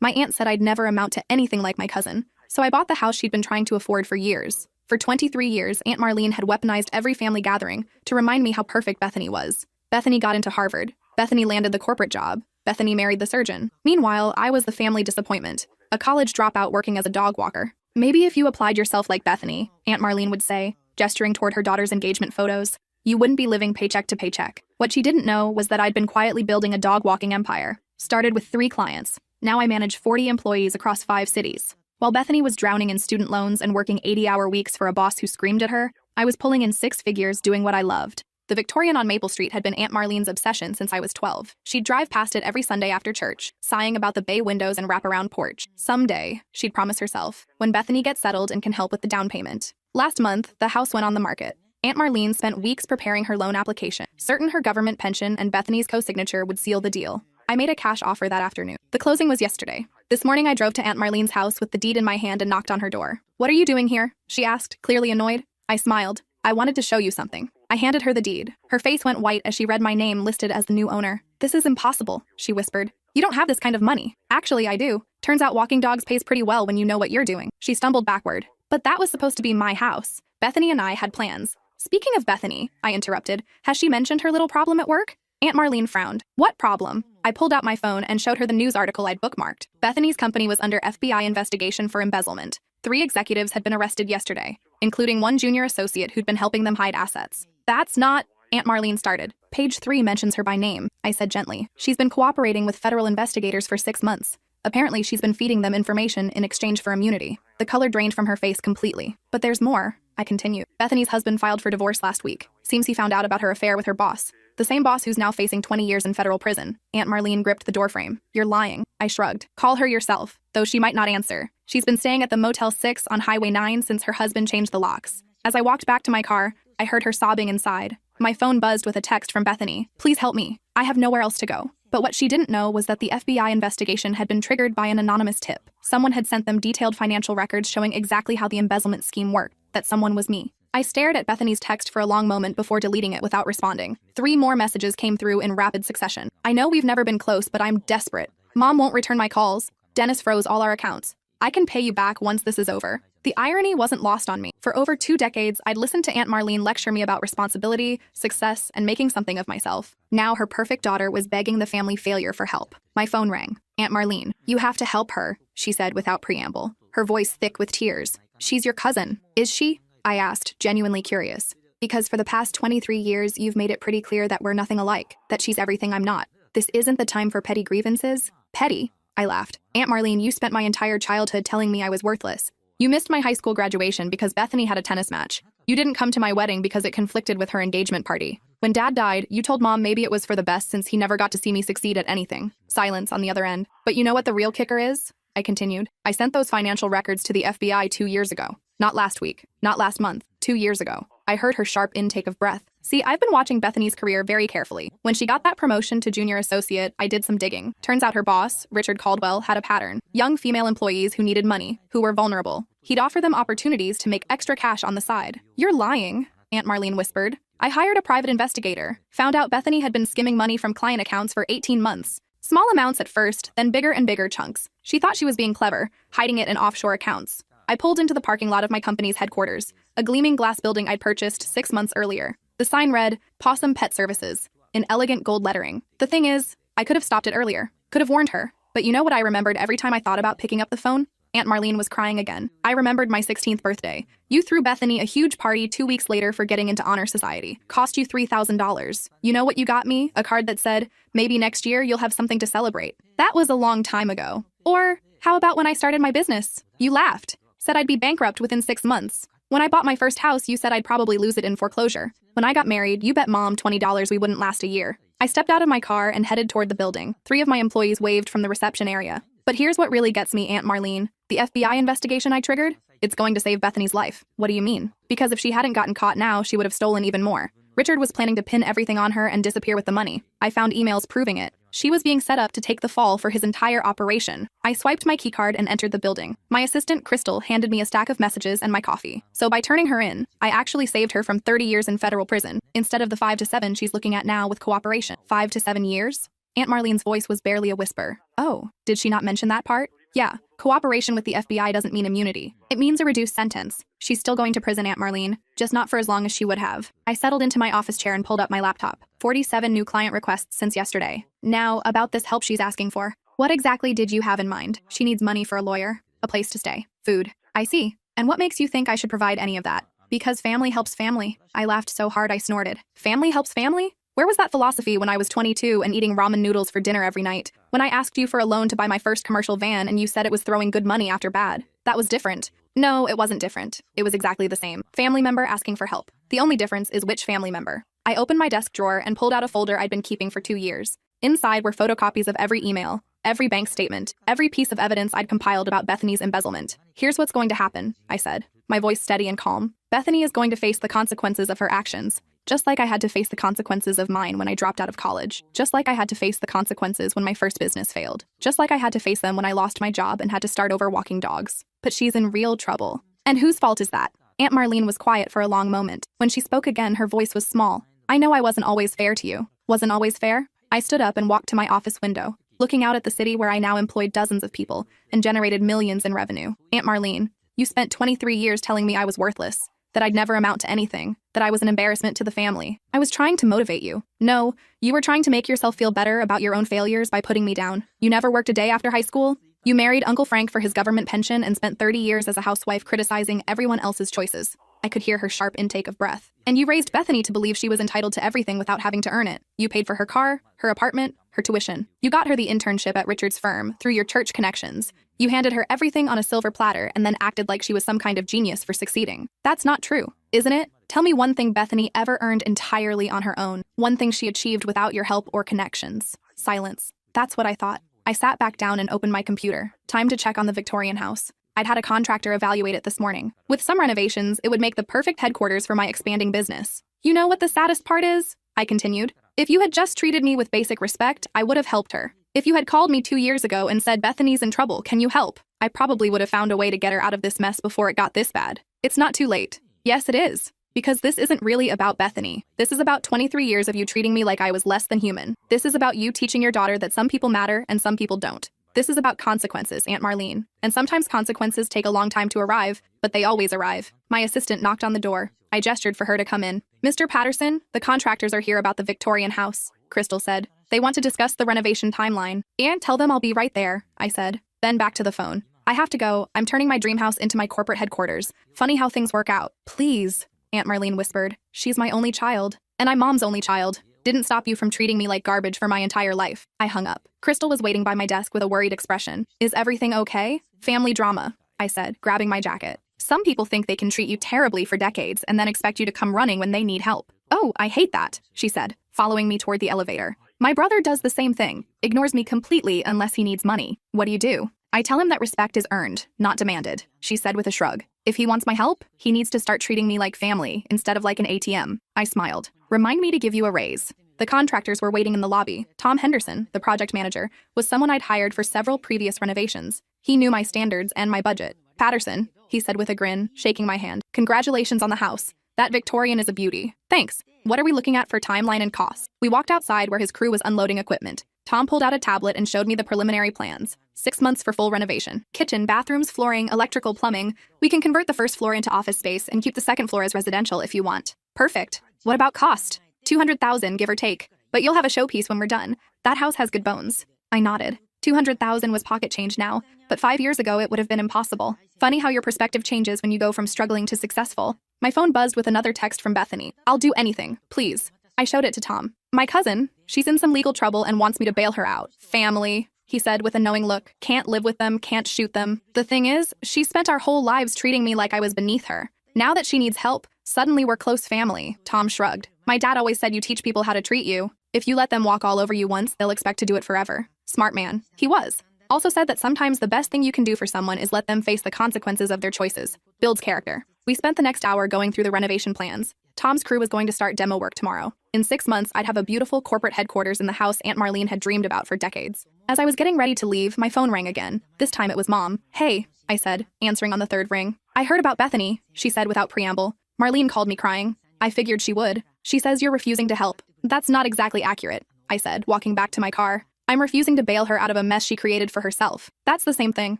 My aunt said I'd never amount to anything like my cousin, so I bought the house she'd been trying to afford for years. For 23 years, Aunt Marlene had weaponized every family gathering to remind me how perfect Bethany was. Bethany got into Harvard. Bethany landed the corporate job. Bethany married the surgeon. Meanwhile, I was the family disappointment, a college dropout working as a dog walker. Maybe if you applied yourself like Bethany, Aunt Marlene would say, gesturing toward her daughter's engagement photos, you wouldn't be living paycheck to paycheck. What she didn't know was that I'd been quietly building a dog-walking empire. Started with 3 clients. Now I manage 40 employees across 5 cities. While Bethany was drowning in student loans and working 80-hour weeks for a boss who screamed at her, I was pulling in 6 figures doing what I loved. The Victorian on Maple Street had been Aunt Marlene's obsession since I was 12. She'd drive past it every Sunday after church, sighing about the bay windows and wraparound porch. Someday, she'd promise herself, when Bethany gets settled and can help with the down payment. Last month, the house went on the market. Aunt Marlene spent weeks preparing her loan application, certain her government pension and Bethany's co-signature would seal the deal. I made a cash offer that afternoon. The closing was yesterday. This morning I drove to Aunt Marlene's house with the deed in my hand and knocked on her door. "What are you doing here?" she asked, clearly annoyed. I smiled. "I wanted to show you something." I handed her the deed. Her face went white as she read my name listed as the new owner. "This is impossible," she whispered. "You don't have this kind of money." "Actually, I do. Turns out walking dogs pays pretty well when you know what you're doing." She stumbled backward. "But that was supposed to be my house. Bethany and I had plans." "Speaking of Bethany," I interrupted, "has she mentioned her little problem at work?" Aunt Marlene frowned. "What problem?" I pulled out my phone and showed her the news article I'd bookmarked. Bethany's company was under FBI investigation for embezzlement. 3 executives had been arrested yesterday, including 1 junior associate who'd been helping them hide assets. "That's not..." Aunt Marlene started. "Page 3 mentions her by name," I said gently. "She's been cooperating with federal investigators for 6 months. Apparently, she's been feeding them information in exchange for immunity." The color drained from her face completely. "But there's more," I continued. "Bethany's husband filed for divorce last week. Seems he found out about her affair with her boss. The same boss who's now facing 20 years in federal prison." Aunt Marlene gripped the doorframe. "You're lying." I shrugged. "Call her yourself," though she might not answer. "She's been staying at the Motel 6 on Highway 9 since her husband changed the locks." As I walked back to my car, I heard her sobbing inside. My phone buzzed with a text from Bethany. "Please help me. I have nowhere else to go." But what she didn't know was that the FBI investigation had been triggered by an anonymous tip. Someone had sent them detailed financial records showing exactly how the embezzlement scheme worked. That someone was me. I stared at Bethany's text for a long moment before deleting it without responding. 3 more messages came through in rapid succession. "I know we've never been close, but I'm desperate. Mom won't return my calls. Dennis froze all our accounts. I can pay you back once this is over." The irony wasn't lost on me. For over 2 decades, I'd listened to Aunt Marlene lecture me about responsibility, success, and making something of myself. Now her perfect daughter was begging the family failure for help. My phone rang. "Aunt Marlene, you have to help her," she said without preamble, her voice thick with tears. "She's your cousin." "Is she?" I asked, genuinely curious. "Because for the past 23 years, you've made it pretty clear that we're nothing alike, that she's everything I'm not. This isn't the time for petty grievances." "Petty?" I laughed. "Aunt Marlene, you spent my entire childhood telling me I was worthless. You missed my high school graduation because Bethany had a tennis match. You didn't come to my wedding because it conflicted with her engagement party. When Dad died, you told Mom maybe it was for the best since he never got to see me succeed at anything." Silence on the other end. "But you know what the real kicker is?" I continued. "I sent those financial records to the FBI 2 years ago. Not last week. Not last month. 2 years ago." I heard her sharp intake of breath. See, I've been watching Bethany's career very carefully. When she got that promotion to junior associate, I did some digging. Turns out her boss, Richard Caldwell, had a pattern. Young female employees who needed money, who were vulnerable. He'd offer them opportunities to make extra cash on the side. "You're lying," Aunt Marlene whispered. "I hired a private investigator. Found out Bethany had been skimming money from client accounts for 18 months. Small amounts at first, then bigger and bigger chunks. She thought she was being clever, hiding it in offshore accounts." I pulled into the parking lot of my company's headquarters, a gleaming glass building I'd purchased 6 months earlier. The sign read, "Possum Pet Services," in elegant gold lettering. The thing is, I could have stopped it earlier, could have warned her. But you know what I remembered every time I thought about picking up the phone? Aunt Marlene was crying again. "I remembered my 16th birthday. You threw Bethany a huge party 2 weeks later for getting into Honor Society. Cost you $3,000. You know what you got me? A card that said, 'Maybe next year you'll have something to celebrate.' That was a long time ago. Or, how about when I started my business? You laughed. Said I'd be bankrupt within 6 months. When I bought my first house, you said I'd probably lose it in foreclosure. When I got married, you bet Mom $20 we wouldn't last a year." I stepped out of my car and headed toward the building. 3 of my employees waved from the reception area. "But here's what really gets me, Aunt Marlene. The FBI investigation I triggered? It's going to save Bethany's life." "What do you mean?" "Because if she hadn't gotten caught now, she would have stolen even more. Richard was planning to pin everything on her and disappear with the money. I found emails proving it. She was being set up to take the fall for his entire operation." I swiped my keycard and entered the building. My assistant, Crystal, handed me a stack of messages and my coffee. So by turning her in, I actually saved her from 30 years in federal prison, instead of the 5 to 7 she's looking at now with cooperation. 5 to 7 years? Aunt Marlene's voice was barely a whisper. Oh, did she not mention that part? Yeah, cooperation with the FBI doesn't mean immunity. It means a reduced sentence. She's still going to prison, Aunt Marlene, just not for as long as she would have. I settled into my office chair and pulled up my laptop. 47 new client requests since yesterday. Now, about this help she's asking for. What exactly did you have in mind? She needs money for a lawyer, a place to stay, food. I see. And what makes you think I should provide any of that? Because family helps family. I laughed so hard I snorted. Family helps family? Where was that philosophy when I was 22 and eating ramen noodles for dinner every night? When I asked you for a loan to buy my first commercial van and you said it was throwing good money after bad? That was different. No, it wasn't different. It was exactly the same. Family member asking for help. The only difference is which family member. I opened my desk drawer and pulled out a folder I'd been keeping for 2 years. Inside were photocopies of every email, every bank statement, every piece of evidence I'd compiled about Bethany's embezzlement. Here's what's going to happen, I said, my voice steady and calm. Bethany is going to face the consequences of her actions. Just like I had to face the consequences of mine when I dropped out of college. Just like I had to face the consequences when my first business failed. Just like I had to face them when I lost my job and had to start over walking dogs. But she's in real trouble. And whose fault is that? Aunt Marlene was quiet for a long moment. When she spoke again, her voice was small. I know I wasn't always fair to you. Wasn't always fair? I stood up and walked to my office window, looking out at the city where I now employed dozens of people and generated millions in revenue. Aunt Marlene, you spent 23 years telling me I was worthless, that I'd never amount to anything, that I was an embarrassment to the family. I was trying to motivate you. No, you were trying to make yourself feel better about your own failures by putting me down. You never worked a day after high school. You married Uncle Frank for his government pension and spent 30 years as a housewife criticizing everyone else's choices. I could hear her sharp intake of breath. And you raised Bethany to believe she was entitled to everything without having to earn it. You paid for her car, her apartment, her tuition. You got her the internship at Richard's firm through your church connections. You handed her everything on a silver platter and then acted like she was some kind of genius for succeeding. That's not true, isn't it? Tell me one thing Bethany ever earned entirely on her own. One thing she achieved without your help or connections. Silence. That's what I thought. I sat back down and opened my computer. Time to check on the Victorian house. I'd had a contractor evaluate it this morning. With some renovations, it would make the perfect headquarters for my expanding business. You know what the saddest part is? I continued. If you had just treated me with basic respect, I would have helped her. If you had called me 2 years ago and said, Bethany's in trouble, can you help? I probably would have found a way to get her out of this mess before it got this bad. It's not too late. Yes, it is. Because this isn't really about Bethany. This is about 23 years of you treating me like I was less than human. This is about you teaching your daughter that some people matter and some people don't. This is about consequences, Aunt Marlene. And sometimes consequences take a long time to arrive, but they always arrive. My assistant knocked on the door. I gestured for her to come in. Mr. Patterson, the contractors are here about the Victorian house, Crystal said. They want to discuss the renovation timeline. And tell them I'll be right there, I said. Then back to the phone. I have to go. I'm turning my dream house into my corporate headquarters. Funny how things work out. Please, Aunt Marlene whispered. She's my only child. And I'm Mom's only child. Didn't stop you from treating me like garbage for my entire life. I hung up. Crystal was waiting by my desk with a worried expression. Is everything okay? Family drama, I said, grabbing my jacket. Some people think they can treat you terribly for decades and then expect you to come running when they need help. Oh, I hate that, she said, following me toward the elevator. My brother does the same thing. Ignores me completely unless he needs money. What do? I tell him that respect is earned, not demanded, she said with a shrug. If he wants my help, he needs to start treating me like family instead of like an ATM. I smiled. Remind me to give you a raise. The contractors were waiting in the lobby. Tom Henderson, the project manager, was someone I'd hired for several previous renovations. He knew my standards and my budget. Patterson, he said with a grin, shaking my hand. Congratulations on the house. That Victorian is a beauty. Thanks. What are we looking at for timeline and costs? We walked outside where his crew was unloading equipment. Tom pulled out a tablet and showed me the preliminary plans. 6 months for full renovation. Kitchen, bathrooms, flooring, electrical, plumbing. We can convert the first floor into office space and keep the second floor as residential if you want. Perfect. What about cost? $200,000, give or take. But you'll have a showpiece when we're done. That house has good bones. I nodded. $200,000 was pocket change now, but 5 years ago it would have been impossible. Funny how your perspective changes when you go from struggling to successful. My phone buzzed with another text from Bethany. I'll do anything, please. I showed it to Tom. My cousin, she's in some legal trouble and wants me to bail her out. Family, he said with a knowing look. Can't live with them, can't shoot them. The thing is, she spent our whole lives treating me like I was beneath her. Now that she needs help, suddenly we're close family. Tom shrugged. My dad always said you teach people how to treat you. If you let them walk all over you once, they'll expect to do it forever. Smart man. He was. Also said that sometimes the best thing you can do for someone is let them face the consequences of their choices. Builds character. We spent the next hour going through the renovation plans. Tom's crew was going to start demo work tomorrow. In 6 months, I'd have a beautiful corporate headquarters in the house Aunt Marlene had dreamed about for decades. As I was getting ready to leave, my phone rang again. This time it was Mom. Hey, I said, answering on the third ring. I heard about Bethany, she said without preamble. Marlene called me crying. I figured she would. She says you're refusing to help. That's not exactly accurate, I said, walking back to my car. I'm refusing to bail her out of a mess she created for herself. That's the same thing.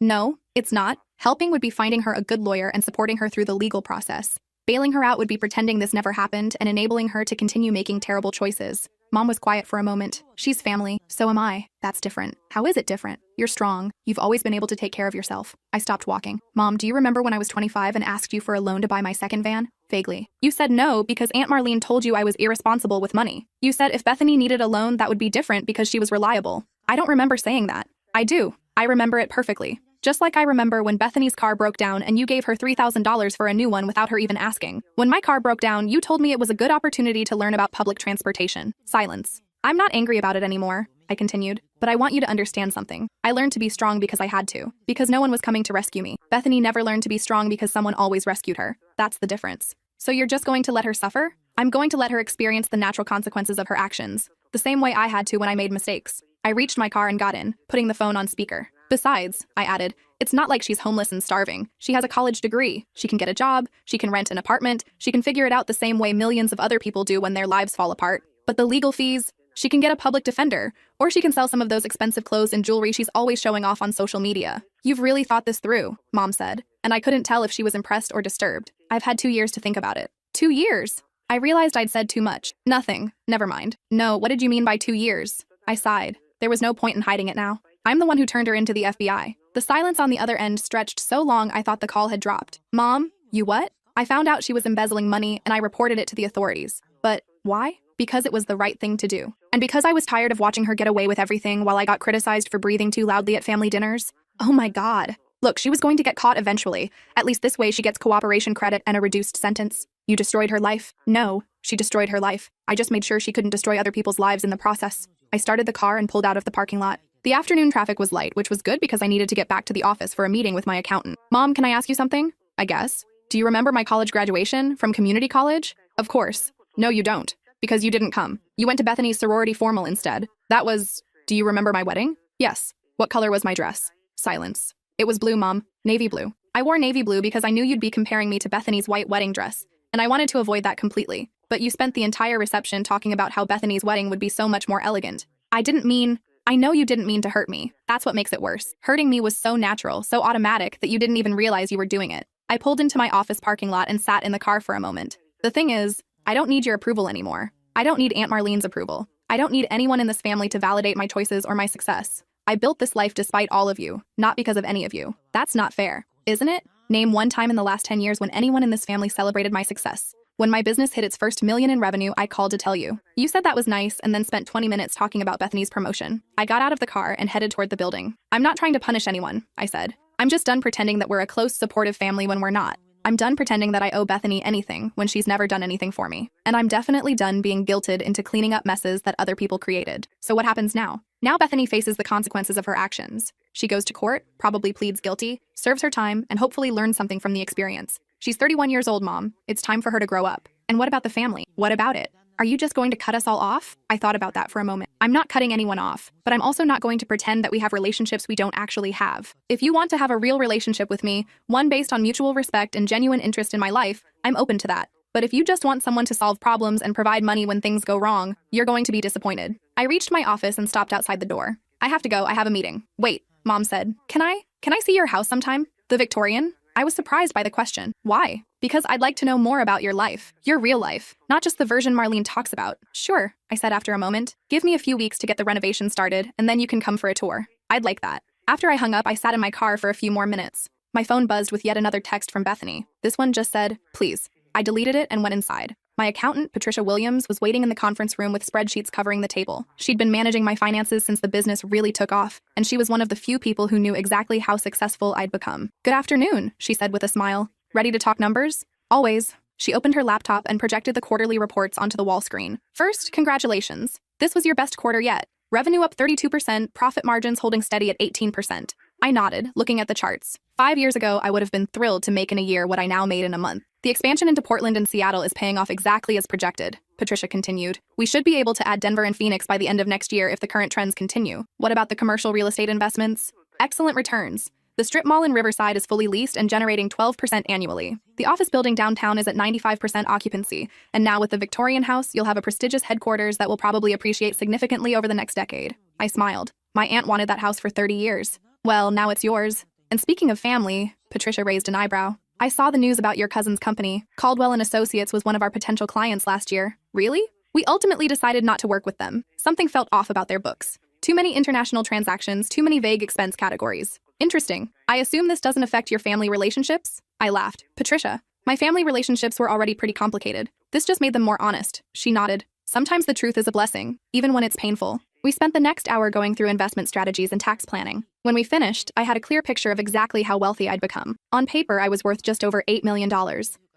No, it's not. Helping would be finding her a good lawyer and supporting her through the legal process. Bailing her out would be pretending this never happened and enabling her to continue making terrible choices. Mom was quiet for a moment. She's family, so am I. That's different. How is it different? You're strong. You've always been able to take care of yourself. I stopped walking. Mom, do you remember when I was 25 and asked you for a loan to buy my second van? Vaguely. You said no because Aunt Marlene told you I was irresponsible with money. You said if Bethany needed a loan, that would be different because she was reliable. I don't remember saying that. I do. I remember it perfectly. Just like I remember when Bethany's car broke down and you gave her $3,000 for a new one without her even asking. When my car broke down, you told me it was a good opportunity to learn about public transportation. Silence. I'm not angry about it anymore, I continued, but I want you to understand something. I learned to be strong because I had to, because no one was coming to rescue me. Bethany never learned to be strong because someone always rescued her. That's the difference. So you're just going to let her suffer? I'm going to let her experience the natural consequences of her actions, the same way I had to when I made mistakes. I reached my car and got in, putting the phone on speaker. Besides, I added, it's not like she's homeless and starving. She has a college degree. She can get a job. She can rent an apartment. She can figure it out the same way millions of other people do when their lives fall apart. But the legal fees, she can get a public defender, or she can sell some of those expensive clothes and jewelry she's always showing off on social media. You've really thought this through, Mom said, and I couldn't tell if she was impressed or disturbed. I've had 2 years to think about it. 2 years? I realized I'd said too much. Nothing. Never mind. No, what did you mean by 2 years? I sighed. There was no point in hiding it now. I'm the one who turned her into the FBI. The silence on the other end stretched so long I thought the call had dropped. Mom, you what? I found out she was embezzling money and I reported it to the authorities. But why? Because it was the right thing to do. And because I was tired of watching her get away with everything while I got criticized for breathing too loudly at family dinners. Oh my God. Look, she was going to get caught eventually. At least this way she gets cooperation credit and a reduced sentence. You destroyed her life? No, she destroyed her life. I just made sure she couldn't destroy other people's lives in the process. I started the car and pulled out of the parking lot. The afternoon traffic was light, which was good because I needed to get back to the office for a meeting with my accountant. Mom, can I ask you something? I guess. Do you remember my college graduation from community college? Of course. No, you don't. Because you didn't come. You went to Bethany's sorority formal instead. That was... Do you remember my wedding? Yes. What color was my dress? Silence. It was blue, Mom. Navy blue. I wore navy blue because I knew you'd be comparing me to Bethany's white wedding dress, and I wanted to avoid that completely. But you spent the entire reception talking about how Bethany's wedding would be so much more elegant. I know you didn't mean to hurt me. That's what makes it worse. Hurting me was so natural, so automatic that you didn't even realize you were doing it. I pulled into my office parking lot and sat in the car for a moment. The thing is, I don't need your approval anymore. I don't need Aunt Marlene's approval. I don't need anyone in this family to validate my choices or my success. I built this life despite all of you, not because of any of you. That's not fair, isn't it? Name one time in the last 10 years when anyone in this family celebrated my success. When my business hit its first $1 million in revenue, I called to tell you. You said that was nice and then spent 20 minutes talking about Bethany's promotion. I got out of the car and headed toward the building. I'm not trying to punish anyone, I said. I'm just done pretending that we're a close, supportive family when we're not. I'm done pretending that I owe Bethany anything when she's never done anything for me. And I'm definitely done being guilted into cleaning up messes that other people created. So what happens now? Now Bethany faces the consequences of her actions. She goes to court, probably pleads guilty, serves her time, and hopefully learns something from the experience. She's 31 years old, Mom. It's time for her to grow up. And what about the family? What about it? Are you just going to cut us all off? I thought about that for a moment. I'm not cutting anyone off, but I'm also not going to pretend that we have relationships we don't actually have. If you want to have a real relationship with me, one based on mutual respect and genuine interest in my life, I'm open to that. But if you just want someone to solve problems and provide money when things go wrong, you're going to be disappointed. I reached my office and stopped outside the door. I have to go, I have a meeting. Wait, Mom said. Can I see your house sometime? The Victorian? I was surprised by the question. Why? Because I'd like to know more about your life, your real life, not just the version Marlene talks about. Sure, I said after a moment. Give me a few weeks to get the renovation started, and then you can come for a tour. I'd like that. After I hung up, I sat in my car for a few more minutes. My phone buzzed with yet another text from Bethany. This one just said, please. I deleted it and went inside. My accountant, Patricia Williams, was waiting in the conference room with spreadsheets covering the table. She'd been managing my finances since the business really took off, and she was one of the few people who knew exactly how successful I'd become. Good afternoon, she said with a smile. Ready to talk numbers? Always. She opened her laptop and projected the quarterly reports onto the wall screen. First, congratulations. This was your best quarter yet. Revenue up 32%, profit margins holding steady at 18%. I nodded, looking at the charts. 5 years ago, I would have been thrilled to make in a year what I now made in a month. The expansion into Portland and Seattle is paying off exactly as projected, Patricia continued. We should be able to add Denver and Phoenix by the end of next year if the current trends continue. What about the commercial real estate investments? Excellent returns. The strip mall in Riverside is fully leased and generating 12% annually. The office building downtown is at 95% occupancy, and now with the Victorian House, you'll have a prestigious headquarters that will probably appreciate significantly over the next decade. I smiled. My aunt wanted that house for 30 years. Well, now it's yours. And speaking of family, Patricia raised an eyebrow. I saw the news about your cousin's company. Caldwell and Associates was one of our potential clients last year. Really? We ultimately decided not to work with them. Something felt off about their books. Too many international transactions, too many vague expense categories. Interesting. I assume this doesn't affect your family relationships? I laughed. Patricia, my family relationships were already pretty complicated. This just made them more honest. She nodded. Sometimes the truth is a blessing, even when it's painful. We spent the next hour going through investment strategies and tax planning. When we finished, I had a clear picture of exactly how wealthy I'd become. On paper, I was worth just over $8 million.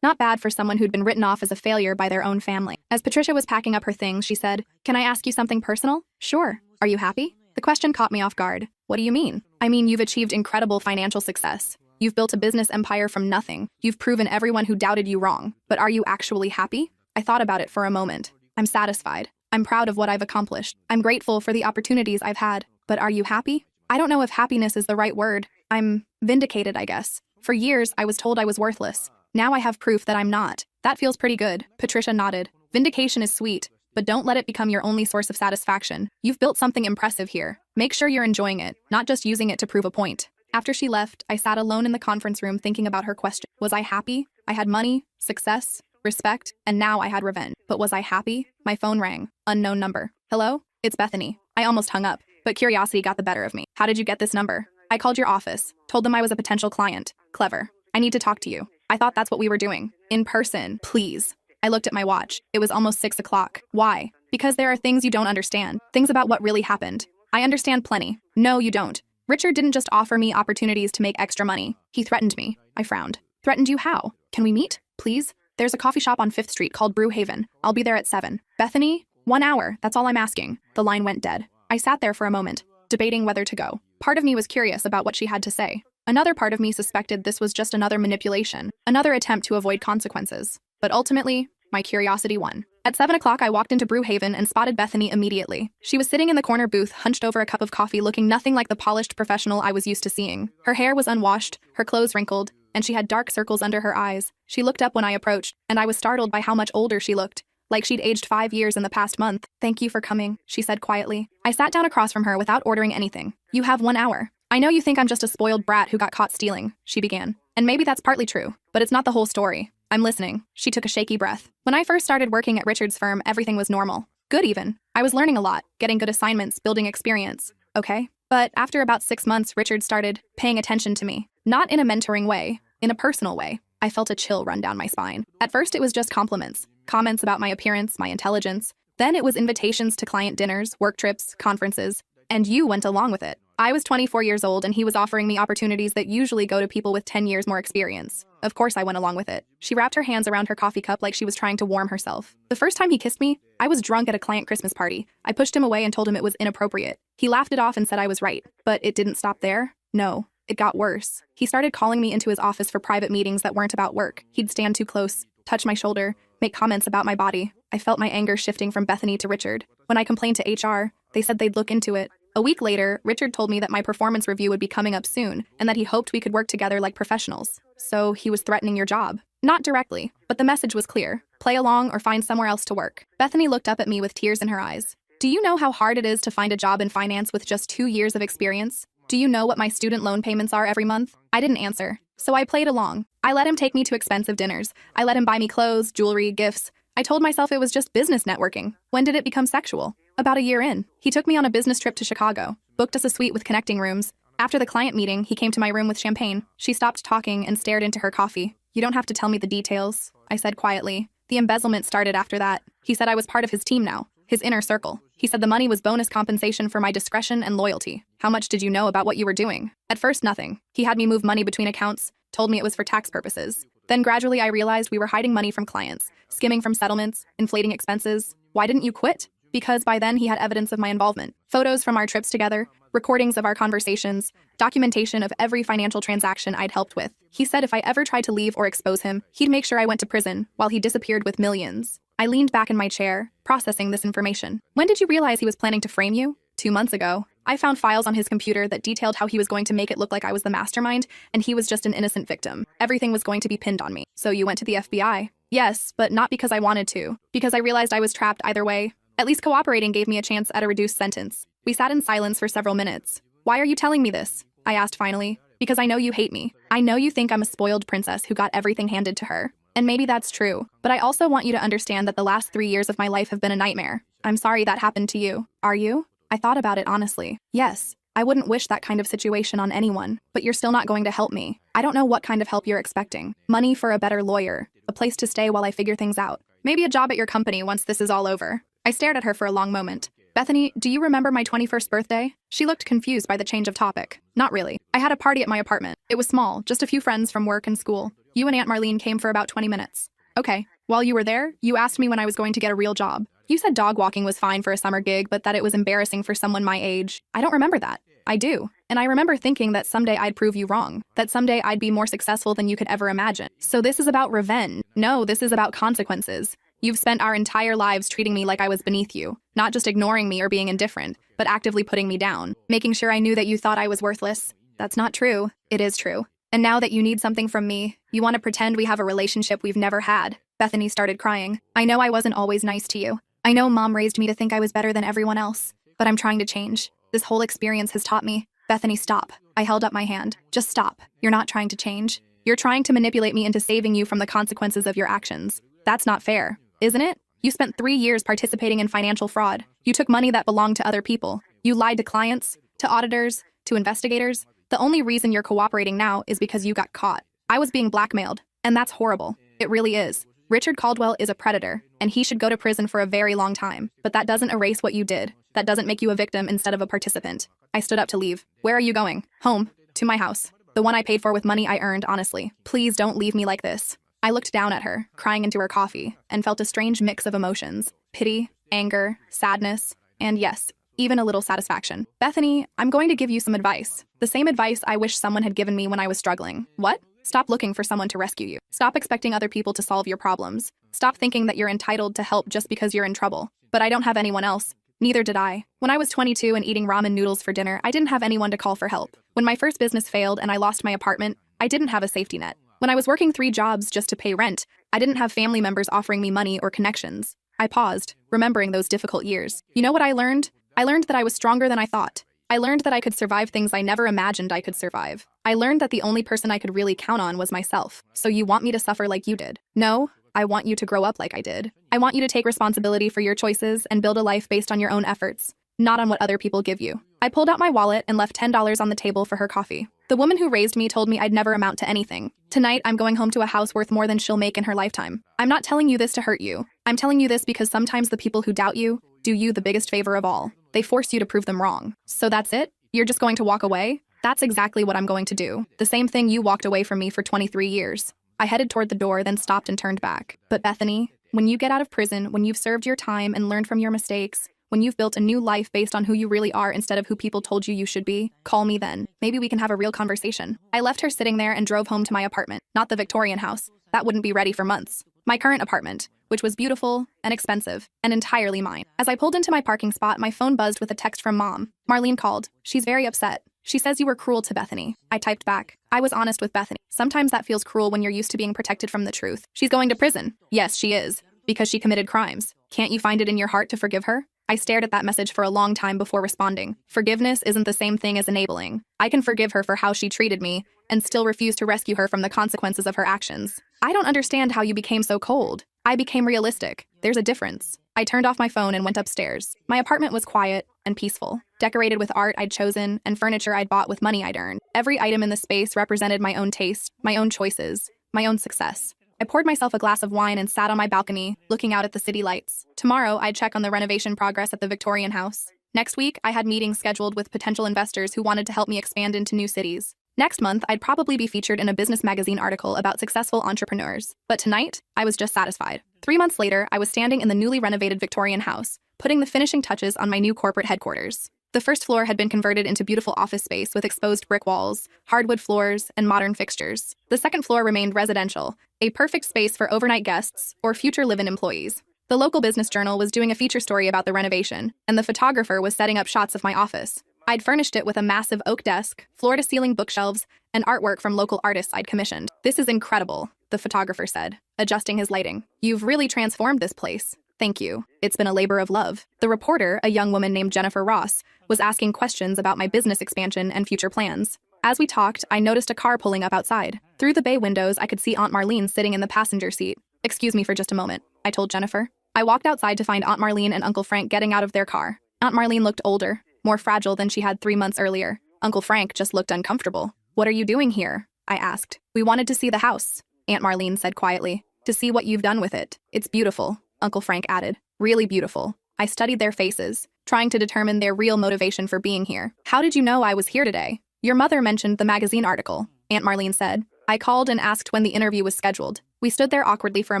Not bad for someone who'd been written off as a failure by their own family. As Patricia was packing up her things, she said, "Can I ask you something personal?" "Sure. Are you happy?" The question caught me off guard. "What do you mean?" "I mean, you've achieved incredible financial success. You've built a business empire from nothing. You've proven everyone who doubted you wrong. But are you actually happy?" I thought about it for a moment. I'm satisfied. I'm proud of what I've accomplished. I'm grateful for the opportunities I've had. But are you happy? I don't know if happiness is the right word. I'm vindicated, I guess. For years, I was told I was worthless. Now I have proof that I'm not. That feels pretty good. Patricia nodded. Vindication is sweet, but don't let it become your only source of satisfaction. You've built something impressive here. Make sure you're enjoying it, not just using it to prove a point. After she left, I sat alone in the conference room thinking about her question. Was I happy? I had money, success, respect, and now I had revenge. But was I happy? My phone rang. Unknown number. "Hello? It's Bethany." I almost hung up, but curiosity got the better of me. "How did you get this number?" "I called your office, told them I was a potential client." "Clever. I need to talk to you." "I thought that's what we were doing." "In person, please." I looked at my watch. It was almost 6 o'clock. "Why?" "Because there are things you don't understand. Things about what really happened." "I understand plenty." "No, you don't. Richard didn't just offer me opportunities to make extra money. He threatened me." I frowned. "Threatened you how? Can we meet, please? There's a coffee shop on 5th Street called Brew Haven. I'll be there at 7. "Bethany, 1 hour. That's all I'm asking." The line went dead. I sat there for a moment, debating whether to go. Part of me was curious about what she had to say. Another part of me suspected this was just another manipulation, another attempt to avoid consequences. But ultimately, my curiosity won. At 7 o'clock, I walked into Brew Haven and spotted Bethany immediately. She was sitting in the corner booth, hunched over a cup of coffee, looking nothing like the polished professional I was used to seeing. Her hair was unwashed, her clothes wrinkled, and she had dark circles under her eyes. She looked up when I approached, and I was startled by how much older she looked. Like she'd aged 5 years in the past month. "Thank you for coming," she said quietly. I sat down across from her without ordering anything. "You have 1 hour. I know you think I'm just a spoiled brat who got caught stealing," she began. "And maybe that's partly true, but it's not the whole story. I'm listening." She took a shaky breath. "When I first started working at Richard's firm, everything was normal. Good even. I was learning a lot, getting good assignments, building experience. Okay? But after about 6 months, Richard started paying attention to me. Not in a mentoring way, in a personal way. I felt a chill run down my spine. At first, it was just compliments. Comments about my appearance, my intelligence. Then it was invitations to client dinners, work trips, conferences. And you went along with it. I was 24 years old and he was offering me opportunities that usually go to people with 10 years more experience. Of course I went along with it. She wrapped her hands around her coffee cup like she was trying to warm herself. The first time he kissed me, I was drunk at a client Christmas party. I pushed him away and told him it was inappropriate. He laughed it off and said I was right. But it didn't stop there. No, it got worse. He started calling me into his office for private meetings that weren't about work. He'd stand too close, touch my shoulder, make comments about my body. I felt my anger shifting from Bethany to Richard. When I complained to HR, they said they'd look into it. A week later, Richard told me that my performance review would be coming up soon and that he hoped we could work together like professionals. So he was threatening your job. Not directly, but the message was clear. Play along or find somewhere else to work. Bethany looked up at me with tears in her eyes. "Do you know how hard it is to find a job in finance with just 2 years of experience? Do you know what my student loan payments are every month?" I didn't answer, so I played along. I let him take me to expensive dinners. I let him buy me clothes, jewelry, gifts. I told myself it was just business networking. When did it become sexual? About a year in. He took me on a business trip to Chicago, booked us a suite with connecting rooms. After the client meeting, he came to my room with champagne. She stopped talking and stared into her coffee. "You don't have to tell me the details," I said quietly. The embezzlement started after that. He said I was part of his team now, his inner circle. He said the money was bonus compensation for my discretion and loyalty. "How much did you know about what you were doing?" At first, nothing. He had me move money between accounts, told me it was for tax purposes. Then gradually I realized we were hiding money from clients, skimming from settlements, inflating expenses. "Why didn't you quit?" Because by then he had evidence of my involvement. Photos from our trips together, recordings of our conversations, documentation of every financial transaction I'd helped with. He said if I ever tried to leave or expose him, he'd make sure I went to prison while he disappeared with millions. I leaned back in my chair, processing this information. "When did you realize he was planning to frame you?" 2 months ago. I found files on his computer that detailed how he was going to make it look like I was the mastermind and he was just an innocent victim. Everything was going to be pinned on me. "So you went to the FBI?" "Yes, but not because I wanted to. Because I realized I was trapped either way. At least cooperating gave me a chance at a reduced sentence." We sat in silence for several minutes. Why are you telling me this? I asked finally. Because I know you hate me. I know you think I'm a spoiled princess who got everything handed to her. And maybe that's true, but I also want you to understand that the last 3 years of my life have been a nightmare. I'm sorry that happened to you. Are you? I thought about it honestly. Yes. I wouldn't wish that kind of situation on anyone, but you're still not going to help me. I don't know what kind of help you're expecting. Money for a better lawyer, a place to stay while I figure things out. Maybe a job at your company once this is all over. I stared at her for a long moment. Bethany, do you remember my 21st birthday? She looked confused by the change of topic. Not really. I had a party at my apartment. It was small, just a few friends from work and school. You and Aunt Marlene came for about 20 minutes. Okay. While you were there, you asked me when I was going to get a real job. You said dog walking was fine for a summer gig, but that it was embarrassing for someone my age. I don't remember that. I do. And I remember thinking that someday I'd prove you wrong, that someday I'd be more successful than you could ever imagine. So this is about revenge. No, this is about consequences. You've spent our entire lives treating me like I was beneath you, not just ignoring me or being indifferent, but actively putting me down, making sure I knew that you thought I was worthless. That's not true. It is true. And now that you need something from me, you want to pretend we have a relationship we've never had. Bethany started crying. I know I wasn't always nice to you. I know Mom raised me to think I was better than everyone else, but I'm trying to change. This whole experience has taught me. Bethany, stop. I held up my hand. Just stop. You're not trying to change. You're trying to manipulate me into saving you from the consequences of your actions. That's not fair, isn't it? You spent 3 years participating in financial fraud. You took money that belonged to other people. You lied to clients, to auditors, to investigators. The only reason you're cooperating now is because you got caught. I was being blackmailed, and that's horrible. It really is. Richard Caldwell is a predator, and he should go to prison for a very long time. But that doesn't erase what you did. That doesn't make you a victim instead of a participant. I stood up to leave. Where are you going? Home. To my house. The one I paid for with money I earned, honestly. Please don't leave me like this. I looked down at her, crying into her coffee, and felt a strange mix of emotions. Pity, anger, sadness, and yes, even a little satisfaction. Bethany, I'm going to give you some advice. The same advice I wish someone had given me when I was struggling. What? Stop looking for someone to rescue you. Stop expecting other people to solve your problems. Stop thinking that you're entitled to help just because you're in trouble. But I don't have anyone else. Neither did I. When I was 22 and eating ramen noodles for dinner, I didn't have anyone to call for help. When my first business failed and I lost my apartment, I didn't have a safety net. When I was working 3 jobs just to pay rent, I didn't have family members offering me money or connections. I paused, remembering those difficult years. You know what I learned? I learned that I was stronger than I thought. I learned that I could survive things I never imagined I could survive. I learned that the only person I could really count on was myself. So you want me to suffer like you did? No, I want you to grow up like I did. I want you to take responsibility for your choices and build a life based on your own efforts, not on what other people give you. I pulled out my wallet and left $10 on the table for her coffee. The woman who raised me told me I'd never amount to anything. Tonight, I'm going home to a house worth more than she'll make in her lifetime. I'm not telling you this to hurt you. I'm telling you this because sometimes the people who doubt you do you the biggest favor of all. They force you to prove them wrong. So that's it? You're just going to walk away? That's exactly what I'm going to do. The same thing you walked away from me for 23 years. I headed toward the door, then stopped and turned back. But Bethany, when you get out of prison, when you've served your time and learned from your mistakes, when you've built a new life based on who you really are instead of who people told you should be, call me then. Maybe we can have a real conversation. I left her sitting there and drove home to my apartment, not the Victorian house. That wouldn't be ready for months. My current apartment, which was beautiful and expensive and entirely mine. As I pulled into my parking spot, my phone buzzed with a text from Mom. Marlene called. She's very upset. She says you were cruel to Bethany. I typed back. I was honest with Bethany. Sometimes that feels cruel when you're used to being protected from the truth. She's going to prison. Yes, she is. Because she committed crimes. Can't you find it in your heart to forgive her? I stared at that message for a long time before responding. Forgiveness isn't the same thing as enabling. I can forgive her for how she treated me and still refuse to rescue her from the consequences of her actions. I don't understand how you became so cold. I became realistic. There's a difference. I turned off my phone and went upstairs. My apartment was quiet and peaceful, decorated with art I'd chosen and furniture I'd bought with money I'd earned. Every item in the space represented my own taste, my own choices, my own success. I poured myself a glass of wine and sat on my balcony, looking out at the city lights. Tomorrow, I'd check on the renovation progress at the Victorian house. Next week, I had meetings scheduled with potential investors who wanted to help me expand into new cities. Next month, I'd probably be featured in a business magazine article about successful entrepreneurs. But tonight, I was just satisfied. 3 months later, I was standing in the newly renovated Victorian house, putting the finishing touches on my new corporate headquarters. The first floor had been converted into beautiful office space with exposed brick walls, hardwood floors, and modern fixtures. The second floor remained residential, a perfect space for overnight guests or future live-in employees. The local business journal was doing a feature story about the renovation, and the photographer was setting up shots of my office. I'd furnished it with a massive oak desk, floor-to-ceiling bookshelves, and artwork from local artists I'd commissioned. "This is incredible," the photographer said, adjusting his lighting. "You've really transformed this place." Thank you. It's been a labor of love. The reporter, a young woman named Jennifer Ross, was asking questions about my business expansion and future plans. As we talked, I noticed a car pulling up outside. Through the bay windows, I could see Aunt Marlene sitting in the passenger seat. Excuse me for just a moment, I told Jennifer. I walked outside to find Aunt Marlene and Uncle Frank getting out of their car. Aunt Marlene looked older, more fragile than she had 3 months earlier. Uncle Frank just looked uncomfortable. What are you doing here? I asked. We wanted to see the house, Aunt Marlene said quietly. To see what you've done with it. It's beautiful, Uncle Frank added. Really beautiful. I studied their faces, trying to determine their real motivation for being here. How did you know I was here today? Your mother mentioned the magazine article, Aunt Marlene said. I called and asked when the interview was scheduled. We stood there awkwardly for a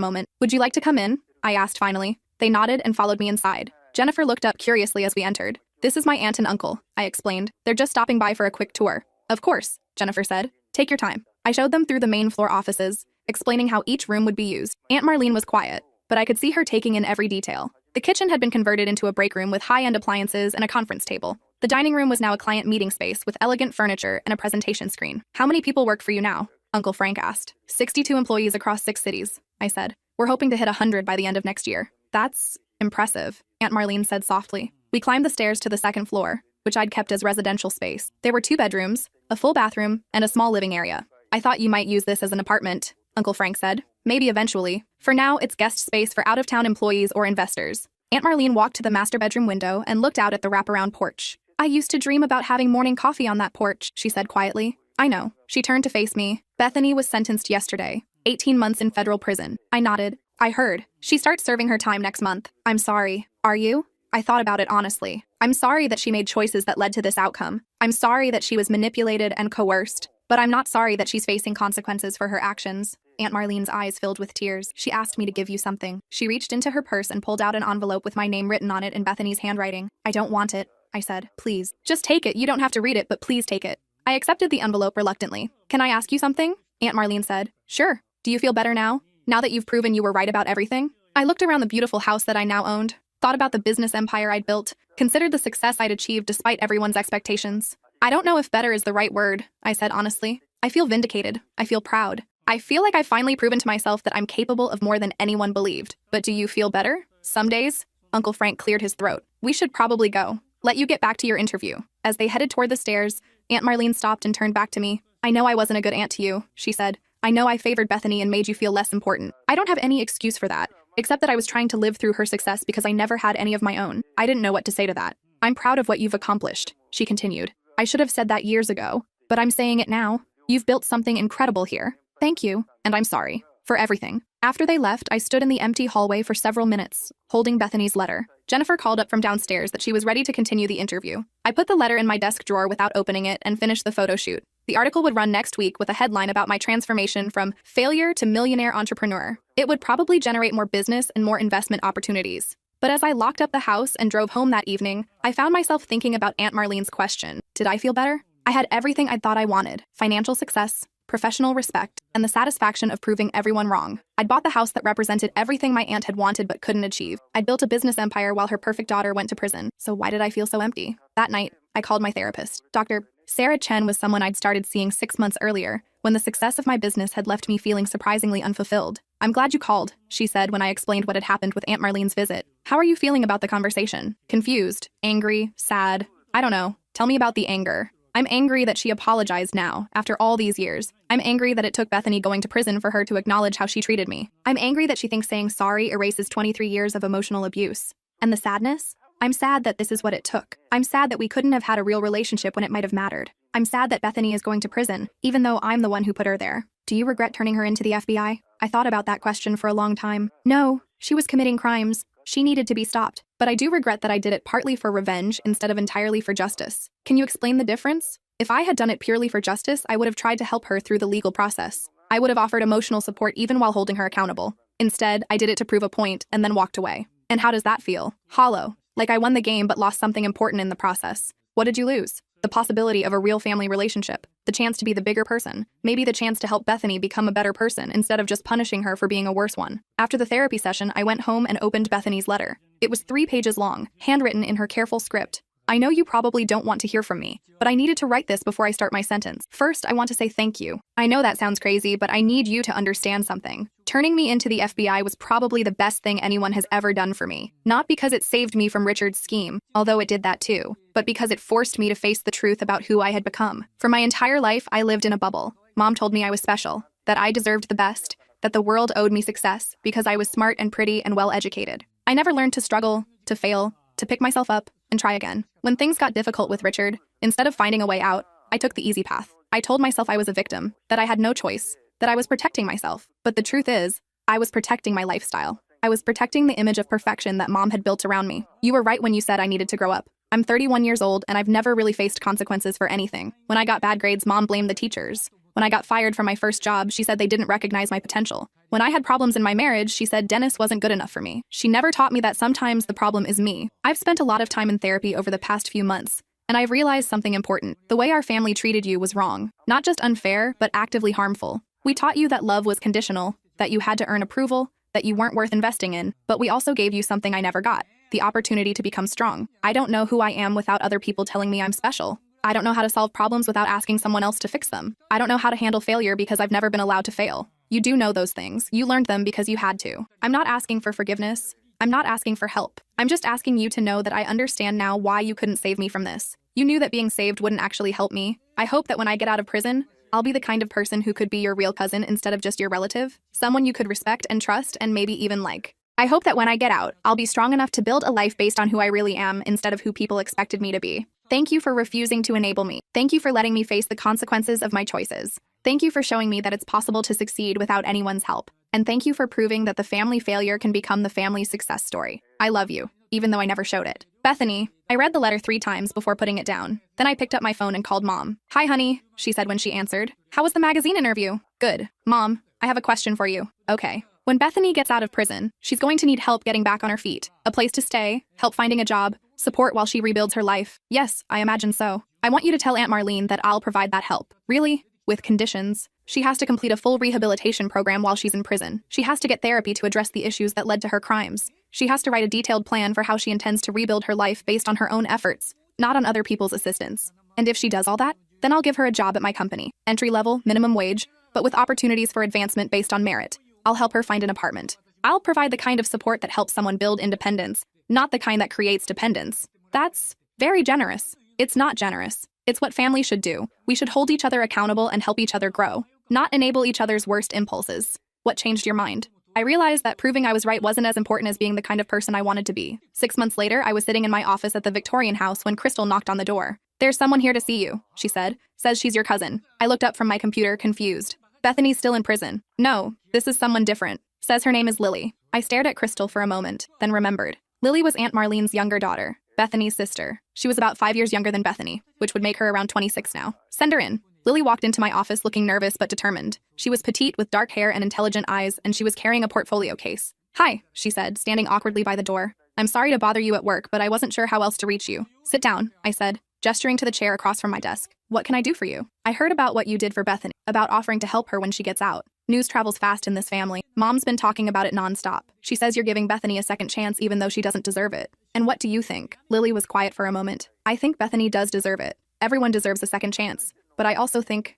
moment. Would you like to come in? I asked finally. They nodded and followed me inside. Jennifer looked up curiously as we entered. This is my aunt and uncle, I explained. They're just stopping by for a quick tour. Of course, Jennifer said. Take your time. I showed them through the main floor offices, explaining how each room would be used. Aunt Marlene was quiet, but I could see her taking in every detail. The kitchen had been converted into a break room with high-end appliances and a conference table. The dining room was now a client meeting space with elegant furniture and a presentation screen. How many people work for you now? Uncle Frank asked. 62 employees across 6 cities, I said. We're hoping to hit 100 by the end of next year. That's impressive, Aunt Marlene said softly. We climbed the stairs to the second floor, which I'd kept as residential space. There were 2 bedrooms, a full bathroom, and a small living area. I thought you might use this as an apartment, Uncle Frank said. Maybe eventually. For now, it's guest space for out-of-town employees or investors. Aunt Marlene walked to the master bedroom window and looked out at the wraparound porch. I used to dream about having morning coffee on that porch, she said quietly. I know. She turned to face me. Bethany was sentenced yesterday. 18 months in federal prison. I nodded. I heard. She starts serving her time next month. I'm sorry. Are you? I thought about it honestly. I'm sorry that she made choices that led to this outcome. I'm sorry that she was manipulated and coerced. But I'm not sorry that she's facing consequences for her actions. Aunt Marlene's eyes filled with tears. She asked me to give you something. She reached into her purse and pulled out an envelope with my name written on it in Bethany's handwriting. I don't want it, I said. Please. Just take it. You don't have to read it, but please take it. I accepted the envelope reluctantly. Can I ask you something? Aunt Marlene said. Sure. Do you feel better now? Now that you've proven you were right about everything? I looked around the beautiful house that I now owned, thought about the business empire I'd built, considered the success I'd achieved despite everyone's expectations. I don't know if better is the right word, I said honestly. I feel vindicated. I feel proud. I feel like I've finally proven to myself that I'm capable of more than anyone believed. But do you feel better? Some days? Uncle Frank cleared his throat. We should probably go. Let you get back to your interview. As they headed toward the stairs, Aunt Marlene stopped and turned back to me. I know I wasn't a good aunt to you, she said. I know I favored Bethany and made you feel less important. I don't have any excuse for that, except that I was trying to live through her success because I never had any of my own. I didn't know what to say to that. I'm proud of what you've accomplished, she continued. I should have said that years ago, but I'm saying it now. You've built something incredible here. Thank you, and I'm sorry for everything. After they left, I stood in the empty hallway for several minutes, holding Bethany's letter. Jennifer called up from downstairs that she was ready to continue the interview. I put the letter in my desk drawer without opening it and finished the photo shoot. The article would run next week with a headline about my transformation from failure to millionaire entrepreneur. It would probably generate more business and more investment opportunities. But as I locked up the house and drove home that evening, I found myself thinking about Aunt Marlene's question. Did I feel better? I had everything I thought I wanted: financial success, professional respect, and the satisfaction of proving everyone wrong. I'd bought the house that represented everything my aunt had wanted but couldn't achieve. I'd built a business empire while her perfect daughter went to prison. So why did I feel so empty? That night, I called my therapist. Dr. Sarah Chen was someone I'd started seeing 6 months earlier, when the success of my business had left me feeling surprisingly unfulfilled. I'm glad you called, she said when I explained what had happened with Aunt Marlene's visit. How are you feeling about the conversation? Confused, angry, sad? I don't know. Tell me about the anger. I'm angry that she apologized now, after all these years. I'm angry that it took Bethany going to prison for her to acknowledge how she treated me. I'm angry that she thinks saying sorry erases 23 years of emotional abuse. And the sadness? I'm sad that this is what it took. I'm sad that we couldn't have had a real relationship when it might have mattered. I'm sad that Bethany is going to prison, even though I'm the one who put her there. Do you regret turning her into the FBI? I thought about that question for a long time. No, she was committing crimes. She needed to be stopped. But I do regret that I did it partly for revenge instead of entirely for justice. Can you explain the difference? If I had done it purely for justice, I would have tried to help her through the legal process. I would have offered emotional support even while holding her accountable. Instead, I did it to prove a point and then walked away. And how does that feel? Hollow. Like I won the game but lost something important in the process. What did you lose? The possibility of a real family relationship. The chance to be the bigger person. Maybe the chance to help Bethany become a better person instead of just punishing her for being a worse one. After the therapy session, I went home and opened Bethany's letter. It was 3 pages long, handwritten in her careful script. I know you probably don't want to hear from me, but I needed to write this before I start my sentence. First, I want to say thank you. I know that sounds crazy, but I need you to understand something. Turning me into the FBI was probably the best thing anyone has ever done for me. Not because it saved me from Richard's scheme, although it did that too, but because it forced me to face the truth about who I had become. For my entire life, I lived in a bubble. Mom told me I was special, that I deserved the best, that the world owed me success because I was smart and pretty and well-educated. I never learned to struggle, to fail, to pick myself up, and try again. When things got difficult with Richard, instead of finding a way out, I took the easy path. I told myself I was a victim, that I had no choice, that I was protecting myself. But the truth is, I was protecting my lifestyle. I was protecting the image of perfection that Mom had built around me. You were right when you said I needed to grow up. I'm 31 years old and I've never really faced consequences for anything. When I got bad grades, Mom blamed the teachers. When I got fired from my first job, she said they didn't recognize my potential. When I had problems in my marriage, she said Dennis wasn't good enough for me. She never taught me that sometimes the problem is me. I've spent a lot of time in therapy over the past few months, and I've realized something important. The way our family treated you was wrong. Not just unfair, but actively harmful. We taught you that love was conditional, that you had to earn approval, that you weren't worth investing in, but we also gave you something I never got, the opportunity to become strong. I don't know who I am without other people telling me I'm special. I don't know how to solve problems without asking someone else to fix them. I don't know how to handle failure because I've never been allowed to fail. You do know those things. You learned them because you had to. I'm not asking for forgiveness. I'm not asking for help. I'm just asking you to know that I understand now why you couldn't save me from this. You knew that being saved wouldn't actually help me. I hope that when I get out of prison, I'll be the kind of person who could be your real cousin instead of just your relative, someone you could respect and trust and maybe even like. I hope that when I get out, I'll be strong enough to build a life based on who I really am instead of who people expected me to be. Thank you for refusing to enable me. Thank you for letting me face the consequences of my choices. Thank you for showing me that it's possible to succeed without anyone's help. And thank you for proving that the family failure can become the family success story. I love you, even though I never showed it. Bethany. I read the letter 3 times before putting it down. Then I picked up my phone and called Mom. Hi, honey, she said when she answered. How was the magazine interview? Good. Mom, I have a question for you. Okay. When Bethany gets out of prison, she's going to need help getting back on her feet, a place to stay, help finding a job, support while she rebuilds her life. Yes, I imagine so. I want you to tell Aunt Marlene that I'll provide that help. Really? With conditions. She has to complete a full rehabilitation program while she's in prison. She has to get therapy to address the issues that led to her crimes. She has to write a detailed plan for how she intends to rebuild her life based on her own efforts, not on other people's assistance. And if she does all that, then I'll give her a job at my company. Entry level, minimum wage, but with opportunities for advancement based on merit. I'll help her find an apartment. I'll provide the kind of support that helps someone build independence, not the kind that creates dependence. That's very generous. It's not generous. It's what family should do. We should hold each other accountable and help each other grow, not enable each other's worst impulses. What changed your mind? I realized that proving I was right wasn't as important as being the kind of person I wanted to be. 6 months later, I was sitting in my office at the Victorian house when Crystal knocked on the door. There's someone here to see you, she said. Says she's your cousin. I looked up from my computer, confused. Bethany's still in prison. No, this is someone different. Says her name is Lily. I stared at Crystal for a moment, then remembered. Lily was Aunt Marlene's younger daughter, Bethany's sister. She was about 5 years younger than Bethany, which would make her around 26 now. Send her in. Lily walked into my office looking nervous but determined. She was petite with dark hair and intelligent eyes, and she was carrying a portfolio case. Hi, she said, standing awkwardly by the door. I'm sorry to bother you at work, but I wasn't sure how else to reach you. Sit down, I said, gesturing to the chair across from my desk. What can I do for you? I heard about what you did for Bethany, about offering to help her when she gets out. News travels fast in this family. Mom's been talking about it nonstop. She says you're giving Bethany a second chance even though she doesn't deserve it. And what do you think? Lily was quiet for a moment. I think Bethany does deserve it. Everyone deserves a second chance. But I also think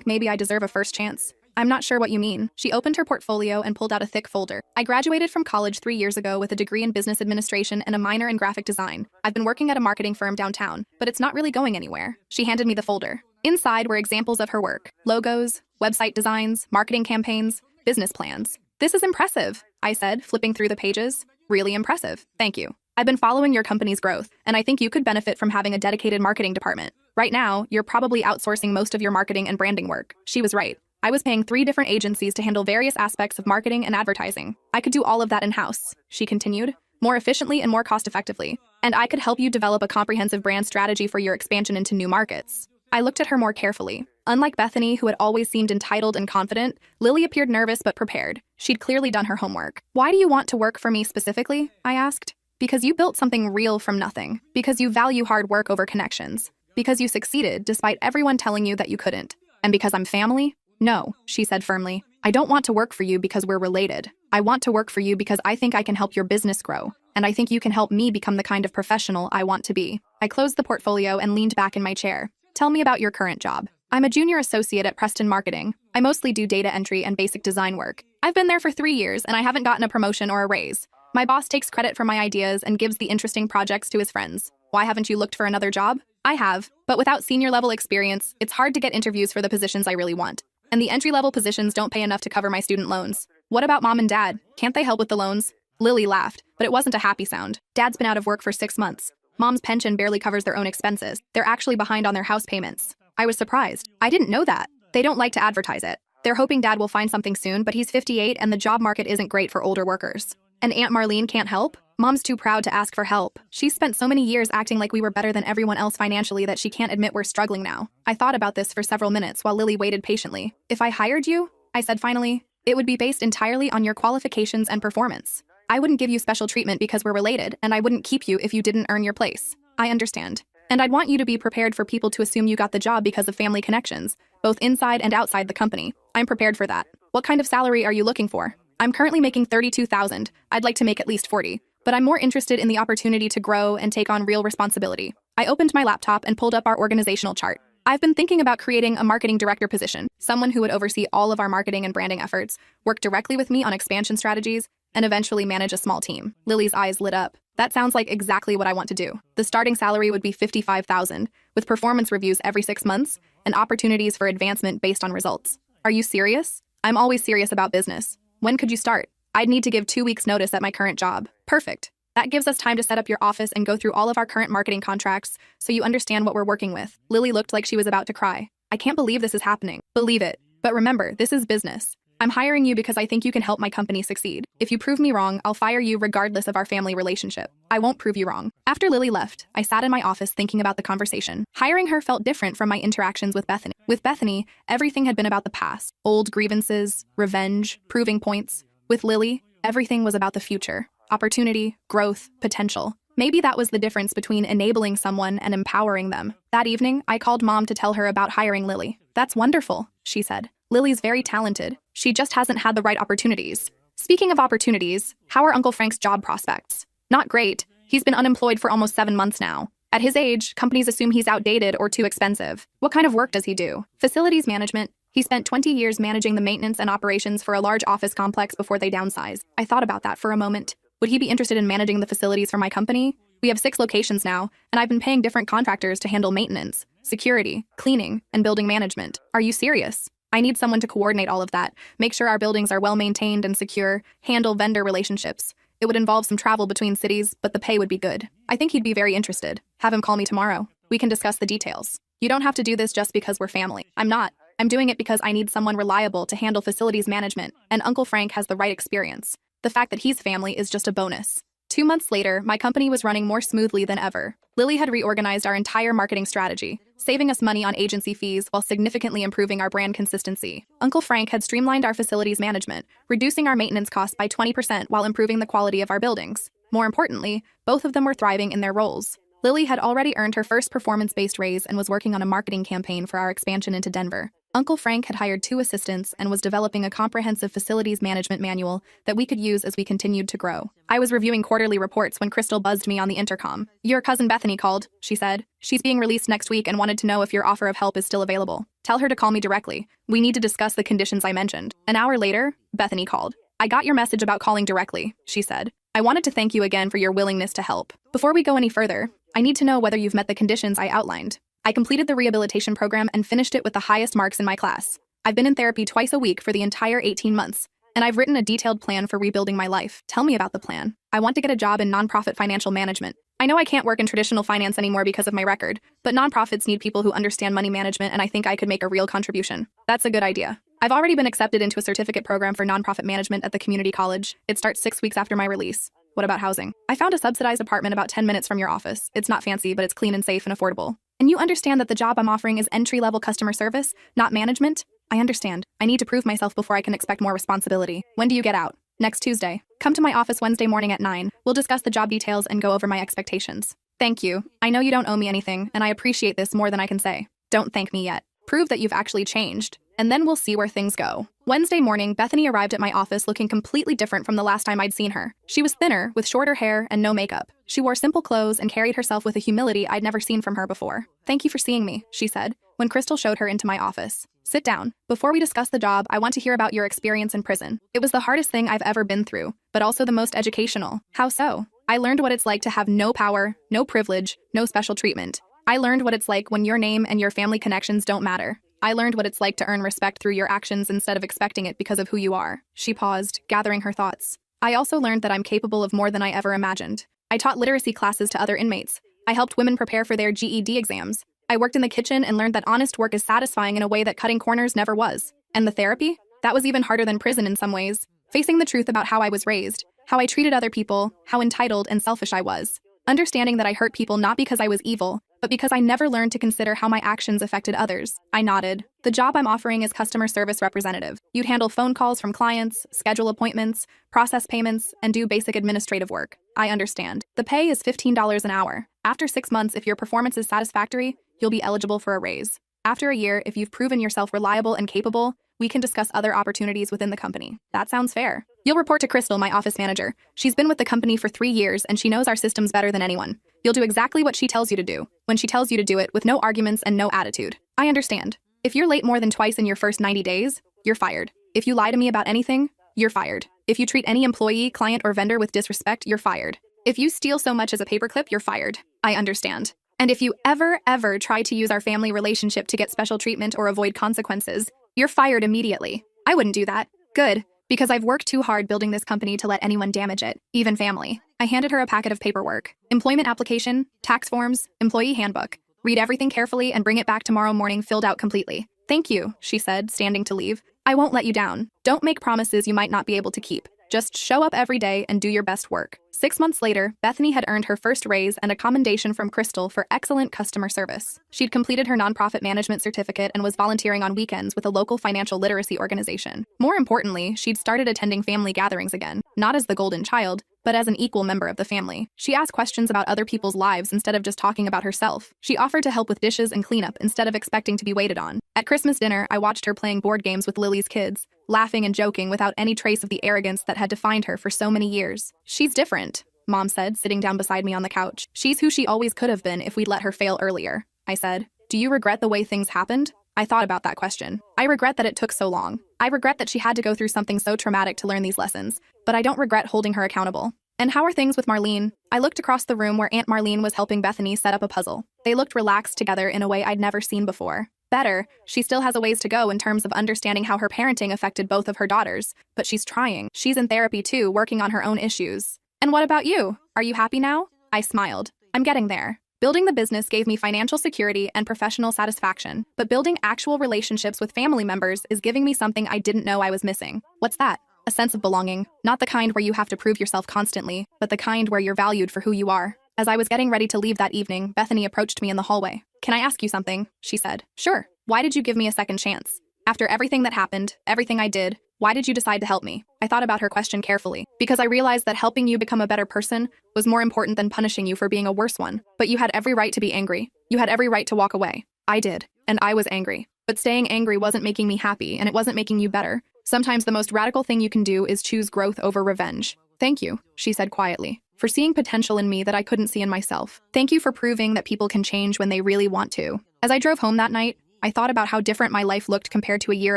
maybe I deserve a first chance. I'm not sure what you mean. She opened her portfolio and pulled out a thick folder. I graduated from college 3 years ago with a degree in business administration and a minor in graphic design. I've been working at a marketing firm downtown, but it's not really going anywhere. She handed me the folder. Inside were examples of her work. Logos, website designs, marketing campaigns, business plans. This is impressive, I said, flipping through the pages. Really impressive. Thank you. I've been following your company's growth, and I think you could benefit from having a dedicated marketing department. Right now, you're probably outsourcing most of your marketing and branding work. She was right. I was paying 3 different agencies to handle various aspects of marketing and advertising. I could do all of that in-house, she continued, more efficiently and more cost-effectively. And I could help you develop a comprehensive brand strategy for your expansion into new markets. I looked at her more carefully. Unlike Bethany, who had always seemed entitled and confident, Lily appeared nervous but prepared. She'd clearly done her homework. Why do you want to work for me specifically? I asked. Because you built something real from nothing. Because you value hard work over connections. Because you succeeded despite everyone telling you that you couldn't. And because I'm family? No, she said firmly. I don't want to work for you because we're related. I want to work for you because I think I can help your business grow. and I think you can help me become the kind of professional I want to be. I closed the portfolio and leaned back in my chair. Tell me about your current job. I'm a junior associate at Preston Marketing. I mostly do data entry and basic design work. I've been there for 3 years and I haven't gotten a promotion or a raise. My boss takes credit for my ideas and gives the interesting projects to his friends. Why haven't you looked for another job? I have, but without senior level experience, it's hard to get interviews for the positions I really want. And the entry-level positions don't pay enough to cover my student loans. What about mom and dad? Can't they help with the loans? Lily laughed, but it wasn't a happy sound. Dad's been out of work for 6 months. Mom's pension barely covers their own expenses. They're actually behind on their house payments. I was surprised. I didn't know that. They don't like to advertise it. They're hoping Dad will find something soon, but he's 58 and the job market isn't great for older workers. And Aunt Marlene can't help? Mom's too proud to ask for help. She's spent so many years acting like we were better than everyone else financially that she can't admit we're struggling now. I thought about this for several minutes while Lily waited patiently. If I hired you, I said finally, it would be based entirely on your qualifications and performance. I wouldn't give you special treatment because we're related, and I wouldn't keep you if you didn't earn your place. I understand. And I'd want you to be prepared for people to assume you got the job because of family connections, both inside and outside the company. I'm prepared for that. What kind of salary are you looking for? I'm currently making $32,000. I'd like to make at least 40. But I'm more interested in the opportunity to grow and take on real responsibility. I opened my laptop and pulled up our organizational chart. I've been thinking about creating a marketing director position, someone who would oversee all of our marketing and branding efforts, work directly with me on expansion strategies, and eventually manage a small team. Lily's eyes lit up. That sounds like exactly what I want to do. The starting salary would be $55,000, with performance reviews every 6 months and opportunities for advancement based on results. Are you serious? I'm always serious about business. When could you start? I'd need to give 2 weeks notice at my current job. Perfect. That gives us time to set up your office and go through all of our current marketing contracts so you understand what we're working with. Lily looked like she was about to cry. I can't believe this is happening. Believe it. But remember, this is business. I'm hiring you because I think you can help my company succeed. If you prove me wrong, I'll fire you regardless of our family relationship. I won't prove you wrong. After Lily left, I sat in my office thinking about the conversation. Hiring her felt different from my interactions with Bethany. With Bethany, everything had been about the past. Old grievances, revenge, proving points. With Lily, everything was about the future. Opportunity, growth, potential. Maybe that was the difference between enabling someone and empowering them. That evening, I called Mom to tell her about hiring Lily. That's wonderful, she said. Lily's very talented. She just hasn't had the right opportunities. Speaking of opportunities, how are Uncle Frank's job prospects? Not great. He's been unemployed for almost 7 months now. At his age, companies assume he's outdated or too expensive. What kind of work does he do? Facilities management. He spent 20 years managing the maintenance and operations for a large office complex before they downsized. I thought about that for a moment. Would he be interested in managing the facilities for my company? We have 6 locations now, and I've been paying different contractors to handle maintenance, security, cleaning, and building management. Are you serious? I need someone to coordinate all of that, make sure our buildings are well maintained and secure, handle vendor relationships. It would involve some travel between cities, but the pay would be good. I think he'd be very interested. Have him call me tomorrow. We can discuss the details. You don't have to do this just because we're family. I'm not. I'm doing it because I need someone reliable to handle facilities management, and Uncle Frank has the right experience. The fact that he's family is just a bonus. 2 months later, my company was running more smoothly than ever. Lily had reorganized our entire marketing strategy, saving us money on agency fees while significantly improving our brand consistency. Uncle Frank had streamlined our facilities management, reducing our maintenance costs by 20% while improving the quality of our buildings. More importantly, both of them were thriving in their roles. Lily had already earned her first performance-based raise and was working on a marketing campaign for our expansion into Denver. Uncle Frank had hired 2 assistants and was developing a comprehensive facilities management manual that we could use as we continued to grow. I was reviewing quarterly reports when Crystal buzzed me on the intercom. Your cousin Bethany called, she said. She's being released next week and wanted to know if your offer of help is still available. Tell her to call me directly. We need to discuss the conditions I mentioned. An hour later, Bethany called. I got your message about calling directly, she said. I wanted to thank you again for your willingness to help. Before we go any further, I need to know whether you've met the conditions I outlined. I completed the rehabilitation program and finished it with the highest marks in my class. I've been in therapy twice a week for the entire 18 months, and I've written a detailed plan for rebuilding my life. Tell me about the plan. I want to get a job in nonprofit financial management. I know I can't work in traditional finance anymore because of my record, but nonprofits need people who understand money management, and I think I could make a real contribution. That's a good idea. I've already been accepted into a certificate program for nonprofit management at the community college. It starts 6 weeks after my release. What about housing? I found a subsidized apartment about 10 minutes from your office. It's not fancy, but it's clean and safe and affordable. And you understand that the job I'm offering is entry-level customer service, not management? I understand. I need to prove myself before I can expect more responsibility. When do you get out? Next Tuesday. Come to my office Wednesday morning at 9. We'll discuss the job details and go over my expectations. Thank you. I know you don't owe me anything, and I appreciate this more than I can say. Don't thank me yet. Prove that you've actually changed. and then we'll see where things go. Wednesday morning, Bethany arrived at my office looking completely different from the last time I'd seen her. She was thinner, with shorter hair and no makeup. She wore simple clothes and carried herself with a humility I'd never seen from her before. "Thank you for seeing me," she said, when Crystal showed her into my office. "Sit down. Before we discuss the job, I want to hear about your experience in prison. It was the hardest thing I've ever been through, but also the most educational." "How so?" "I learned what it's like to have no power, no privilege, no special treatment. I learned what it's like when your name and your family connections don't matter. I learned what it's like to earn respect through your actions instead of expecting it because of who you are." She paused, gathering her thoughts. "I also learned that I'm capable of more than I ever imagined. I taught literacy classes to other inmates. I helped women prepare for their GED exams. I worked in the kitchen and learned that honest work is satisfying in a way that cutting corners never was. And the therapy? That was even harder than prison in some ways. Facing the truth about how I was raised, how I treated other people, how entitled and selfish I was. Understanding that I hurt people not because I was evil, but because I never learned to consider how my actions affected others." I nodded. "The job I'm offering is customer service representative. You'd handle phone calls from clients, schedule appointments, process payments, and do basic administrative work." "I understand. The pay is $15 an hour. After 6 months, if your performance is satisfactory, you'll be eligible for a raise. After a year, if you've proven yourself reliable and capable, we can discuss other opportunities within the company." "That sounds fair." "You'll report to Crystal, my office manager. She's been with the company for 3 years and she knows our systems better than anyone. You'll do exactly what she tells you to do, when she tells you to do it, with no arguments and no attitude." "I understand. If you're late more than twice in your first 90 days, you're fired. If you lie to me about anything, you're fired. If you treat any employee, client, or vendor with disrespect, you're fired. If you steal so much as a paperclip, you're fired." "I understand. And if you ever try to use our family relationship to get special treatment or avoid consequences, you're fired immediately." "I wouldn't do that." "Good, because I've worked too hard building this company to let anyone damage it, even family." I handed her a packet of paperwork. "Employment application, tax forms, employee handbook. Read everything carefully and bring it back tomorrow morning filled out completely." "Thank you," she said, standing to leave. "I won't let you down. Don't make promises you might not be able to keep. Just show up every day and do your best work." 6 months later, Bethany had earned her first raise and a commendation from Crystal for excellent customer service. She'd completed her nonprofit management certificate and was volunteering on weekends with a local financial literacy organization. More importantly, she'd started attending family gatherings again, not as the golden child, but as an equal member of the family. She asked questions about other people's lives instead of just talking about herself. She offered to help with dishes and cleanup instead of expecting to be waited on. At Christmas dinner, I watched her playing board games with Lily's kids, laughing and joking without any trace of the arrogance that had defined her for so many years. "She's different," Mom said, sitting down beside me on the couch. "She's who she always could have been if we'd let her fail earlier." I said. "Do you regret the way things happened?" I thought about that question. "I regret that it took so long. I regret that she had to go through something so traumatic to learn these lessons, but I don't regret holding her accountable." "And how are things with Marlene?" I looked across the room where Aunt Marlene was helping Bethany set up a puzzle. They looked relaxed together in a way I'd never seen before. "Better. She still has a ways to go in terms of understanding how her parenting affected both of her daughters, but she's trying. She's in therapy too, working on her own issues." "And what about you? Are you happy now?" I smiled. "I'm getting there. Building the business gave me financial security and professional satisfaction, but building actual relationships with family members is giving me something I didn't know I was missing." "What's that?" "A sense of belonging. Not the kind where you have to prove yourself constantly, but the kind where you're valued for who you are." As I was getting ready to leave that evening, Bethany approached me in the hallway. "Can I ask you something?" she said. "Sure. Why did you give me a second chance? After everything that happened, everything I did, why did you decide to help me?" I thought about her question carefully, because I realized that helping you become a better person was more important than punishing you for being a worse one. "But you had every right to be angry. You had every right to walk away." "I did, and I was angry. But staying angry wasn't making me happy, and it wasn't making you better. Sometimes the most radical thing you can do is choose growth over revenge." "Thank you," she said quietly, "for seeing potential in me that I couldn't see in myself. Thank you for proving that people can change when they really want to." As I drove home that night, I thought about how different my life looked compared to a year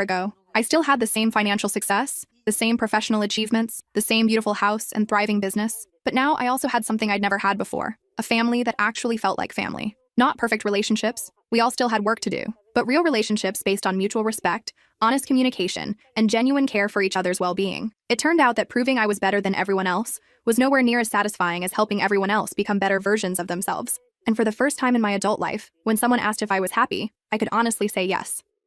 ago. I still had the same financial success, the same professional achievements, the same beautiful house and thriving business. But now I also had something I'd never had before, a family that actually felt like family. Not perfect relationships, we all still had work to do, but real relationships based on mutual respect, honest communication, and genuine care for each other's well-being. It turned out that proving I was better than everyone else was nowhere near as satisfying as helping everyone else become better versions of themselves. And for the first time in my adult life, when someone asked if I was happy, I could honestly say yes.